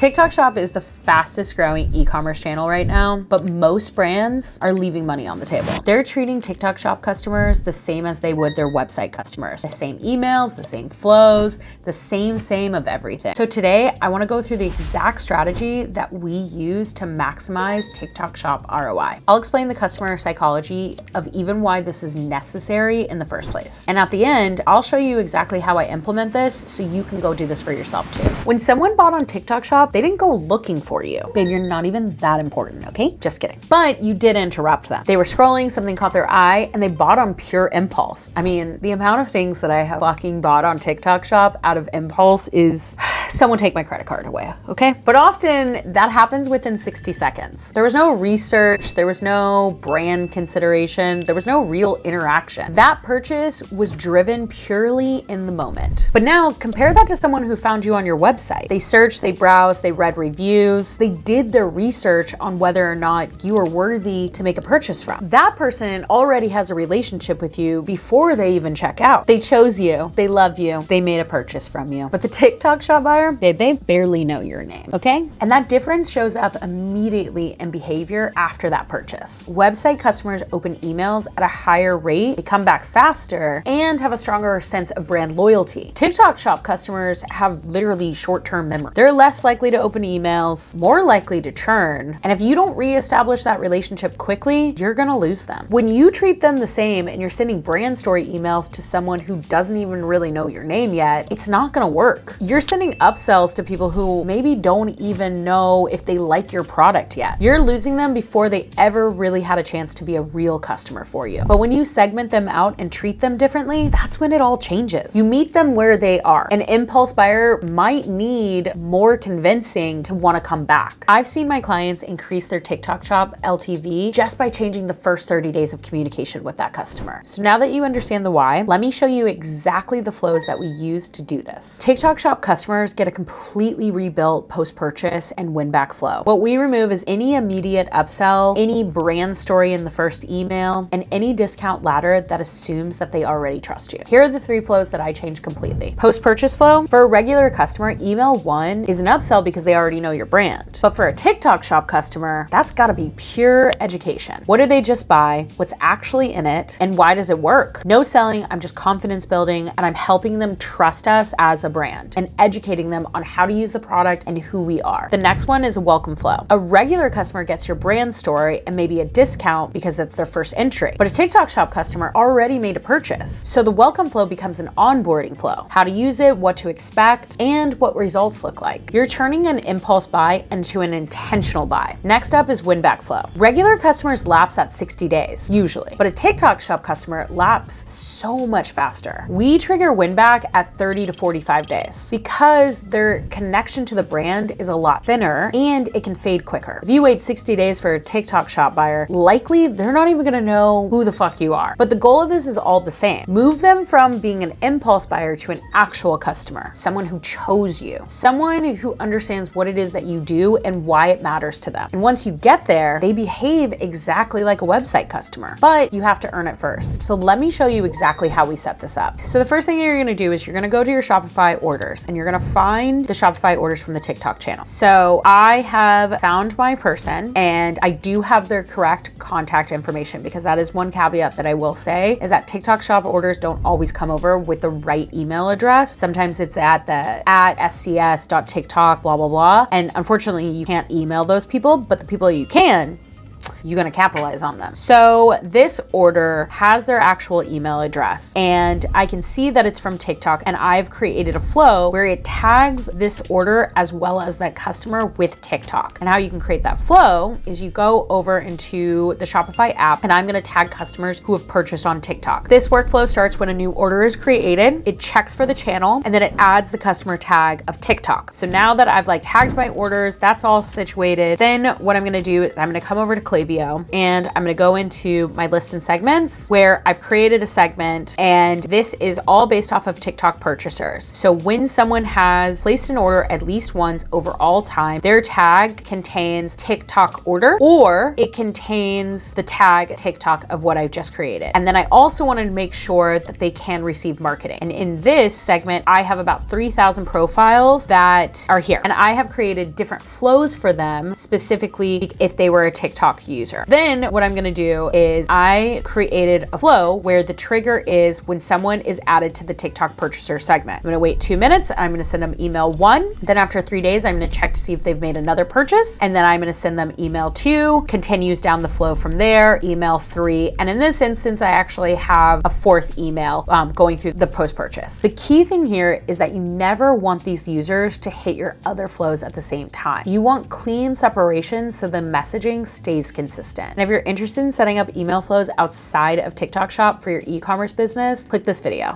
TikTok Shop is the fastest growing e-commerce channel right now, but most brands are leaving money on the table. They're treating TikTok Shop customers the same as they would their website customers. The same emails, the same flows, the same of everything. So today I want to go through the exact strategy that we use to maximize TikTok Shop ROI. I'll explain the customer psychology of even why this is necessary in the first place. And at the end, I'll show you exactly how I implement this so you can go do this for yourself too. When someone bought on TikTok Shop, they didn't go looking for you. Babe, you're not even that important, okay? Just kidding. But you did interrupt them. They were scrolling, something caught their eye, and they bought on pure impulse. I mean, the amount of things that I have fucking bought on TikTok Shop out of impulse is someone take my credit card away, okay? But often that happens within 60 seconds. There was no research, there was no brand consideration, there was no real interaction. That purchase was driven purely in the moment. But now compare that to someone who found you on your website. They searched, they browsed, they read reviews, they did their research on whether or not you are worthy to make a purchase from. That person already has a relationship with you before they even check out. They chose you, they love you, they made a purchase from you. But the TikTok Shop buyer, babe, they barely know your name, okay? And that difference shows up immediately in behavior after that purchase. Website customers open emails at a higher rate, they come back faster, and have a stronger sense of brand loyalty. TikTok Shop customers have literally short-term memory. They're less likely to open emails, more likely to churn, and if you don't reestablish that relationship quickly, you're gonna lose them. When you treat them the same and you're sending brand story emails to someone who doesn't even really know your name yet, it's not gonna work. You're sending upsells to people who maybe don't even know if they like your product yet. You're losing them before they ever really had a chance to be a real customer for you. But when you segment them out and treat them differently, that's when it all changes. You meet them where they are. An impulse buyer might need more convincing to want to come back. I've seen my clients increase their TikTok Shop LTV just by changing the first 30 days of communication with that customer. So now that you understand the why, let me show you exactly the flows that we use to do this. TikTok Shop customers get a completely rebuilt post-purchase and win-back flow. What we remove is any immediate upsell, any brand story in the first email, and any discount ladder that assumes that they already trust you. Here are the 3 flows that I changed completely. Post-purchase flow, for a regular customer, email 1 is an upsell because they already know your brand. But for a TikTok Shop customer, that's gotta be pure education. What did they just buy? What's actually in it? And why does it work? No selling, I'm just confidence building, and I'm helping them trust us as a brand and educating them on how to use the product and who we are. The next one is a welcome flow. A regular customer gets your brand story and maybe a discount because that's their first entry. But a TikTok Shop customer already made a purchase. So the welcome flow becomes an onboarding flow. How to use it, what to expect, and what results look like. You're turning an impulse buy into an intentional buy. Next up is win back flow. Regular customers lapse at 60 days, usually, but a TikTok Shop customer lapse so much faster. We trigger win back at 30 to 45 days because their connection to the brand is a lot thinner and it can fade quicker. If you wait 60 days for a TikTok Shop buyer, likely they're not even gonna know who the fuck you are. But the goal of this is all the same. Move them from being an impulse buyer to an actual customer, someone who chose you, someone who understands what it is that you do and why it matters to them. And once you get there, they behave exactly like a website customer, but you have to earn it first. So let me show you exactly how we set this up. So the first thing you're gonna do is you're gonna go to your Shopify orders and you're gonna find the Shopify orders from the TikTok channel. So I have found my person and I do have their correct contact information, because that is one caveat that I will say is that TikTok Shop orders don't always come over with the right email address. Sometimes it's at scs.tiktok, blah, blah, blah. And unfortunately you can't email those people, but the people you can, you're gonna capitalize on them. So this order has their actual email address and I can see that it's from TikTok, and I've created a flow where it tags this order as well as that customer with TikTok. And how you can create that flow is you go over into the Shopify app and I'm gonna tag customers who have purchased on TikTok. This workflow starts when a new order is created, it checks for the channel, and then it adds the customer tag of TikTok. So now that I've tagged my orders, that's all situated, then what I'm gonna do is I'm gonna come over to klaviyo klaviyo, and I'm gonna go into my list and segments where I've created a segment, and this is all based off of TikTok purchasers. So when someone has placed an order at least once over all time, their tag contains TikTok order, or it contains the tag TikTok of what I've just created. And then I also wanted to make sure that they can receive marketing. And in this segment, I have about 3,000 profiles that are here. And I have created different flows for them, specifically if they were a TikTok user. Then what I'm gonna do is I created a flow where the trigger is when someone is added to the TikTok purchaser segment. I'm gonna wait 2 minutes. I'm gonna send them email 1. Then after 3 days, I'm gonna check to see if they've made another purchase. And then I'm gonna send them email 2, continues down the flow from there, email 3. And in this instance, I actually have a 4th email going through the post-purchase. The key thing here is that you never want these users to hit your other flows at the same time. You want clean separation so the messaging stays consistent. And if you're interested in setting up email flows outside of TikTok Shop for your e-commerce business, click this video.